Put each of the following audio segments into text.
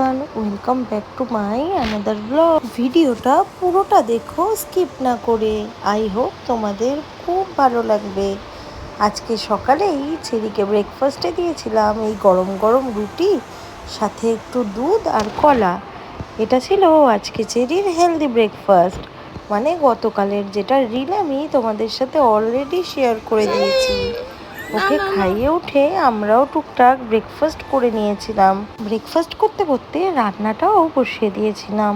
Everyone, welcome back to my another blog. ভিডিওটা পুরোটা দেখো, স্কিপ না করে। আই হোপ তোমাদের খুব ভালো লাগবে। আজকে সকালেই ছেলেকে ব্রেকফাস্টে দিয়েছিলাম এই গরম গরম রুটি, সাথে একটু দুধ আর কলা। এটা ছিল আজকে চেরির হেলদি ব্রেকফাস্ট, মানে গতকালের, যেটা রিল আমি তোমাদের সাথে অলরেডি শেয়ার করে দিয়েছি। ওকে খাইয়ে উঠে আমরাও টুকটাক ব্রেকফাস্ট করে নিয়েছিলাম। ব্রেকফাস্ট করতে করতে রান্নাটাও বসিয়ে দিয়েছিলাম।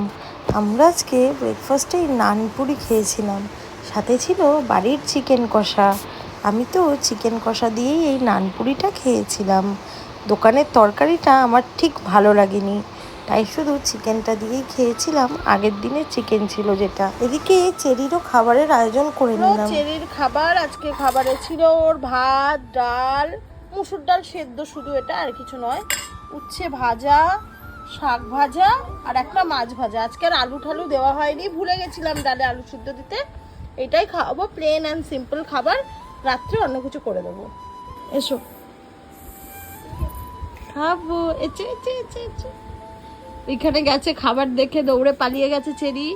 আমরা আজকে ব্রেকফাস্টে নানপুরি খেয়েছিলাম, সাথে ছিল বাড়ির চিকেন কষা। আমি তো চিকেন কষা দিয়েই এই নানপুরিটা খেয়েছিলাম। দোকানের তরকারিটা আমার ঠিক ভালো লাগেনি, তাই শুধু চিকেনটা দিয়েই খেয়েছিলাম। আগের দিনের চিকেন ছিল যেটা। এদিকে চেরিরও খাবারের আয়োজন করে নিলাম। চেরির খাবার আজকে খাবারে ছিল ওর ভাত, ডাল, মুসুর ডাল সেদ্ধ শুধু, এটা আর কিছু নয়, উচ্ছে ভাজা, শাক ভাজা আর একটা মাছ ভাজা। আজকে আর আলু ঠালু দেওয়া হয়নি, ভুলে গেছিলাম ডালে আলু সিদ্ধ দিতে। এটাই খাওয়াবো, প্লেন অ্যান্ড সিম্পল খাবার। রাত্রে অন্য কিছু করে দেবো। এসো খাবো। এচে এচে এচে এচে এখানে গেছে খাবার দেখে দৌড়ে পালিয়ে গেছে চেরি।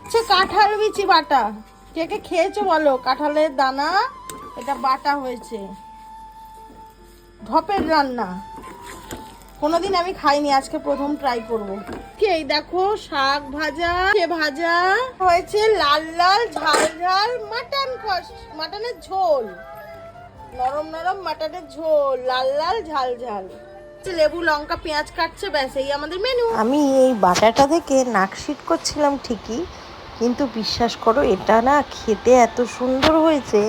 আচ্ছা, কাঁঠাল বিচি বাটা কে কে খেয়েছো বলো? কাঁঠালের দানা এটা বাটা হয়েছে, ঢপের রান্না। কোনোদিন আমি খাইনি, আজকে প্রথম ট্রাই করবো। এই দেখো শাক ভাজা, ভাজা হয়েছে লাল লাল ঝাল ঝাল মাটনের ঝোল, নরম নরম মাটনের ঝোল, লাল লাল ঝাল ঝাল। লেবু লঙ্কা পেঁয়াজ কাটছে, ব্যাস এই আমাদের মেনু। আমি এই বাটাটা থেকে নাকশিট করছিলাম ঠিকই, কিন্তু বিশ্বাস করো এটা না খেতে এত সুন্দর হয়েছে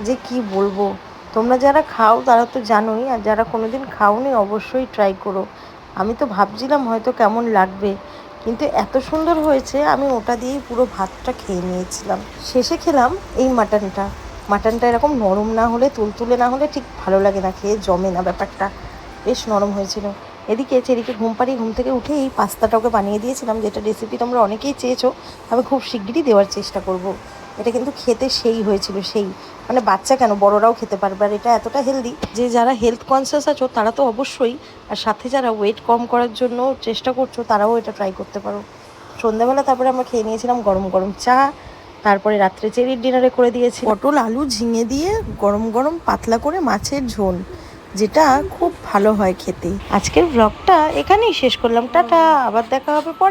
যে কি বলবো। তোমরা যারা খাও তারা তো জানোই, আর যারা কোনোদিন খাওনি অবশ্যই ট্রাই করো। আমি তো ভাবছিলাম হয়তো কেমন লাগবে, কিন্তু এত সুন্দর হয়েছে আমি ওটা দিয়েই পুরো ভাতটা খেয়ে নিয়েছিলাম। শেষে খেলাম এই মাটনটা এরকম নরম না হলে, তুলতুলে না হলে ঠিক ভালো লাগে না, খেয়ে জমে না ব্যাপারটা। বেশ নরম হয়েছিল। এদিকে চেরিকে ঘুম থেকে উঠে এই পাস্তাটাকে বানিয়ে দিয়েছিলাম, যেটা রেসিপি তোমরা অনেকেই চেয়েছো। আমি খুব শিগগিরই দেওয়ার চেষ্টা করব। এটা কিন্তু খেতে সেই হয়েছিল, সেই মানে বাচ্চা কেন বড়রাও খেতে পারবে। আর এটা এতটা হেলদি যে যারা হেলথ কনসিয়াস আছো তারা তো অবশ্যই, আর সাথে যারা ওয়েট কম করার জন্য চেষ্টা করছো তারাও এটা ট্রাই করতে পারো। সন্ধ্যাবেলা তারপরে আমরা খেয়ে নিয়েছিলাম গরম গরম চা। তারপরে রাত্রে চেরির ডিনারে করে দিয়েছি পটল আলু ঝিঙে দিয়ে গরম গরম পাতলা করে মাছের ঝোল, যেটা খুব ভালো হয় খেতে। আজকের ব্লগটা এখানেই শেষ করলাম। টাটা, আবার দেখা হবে পরে।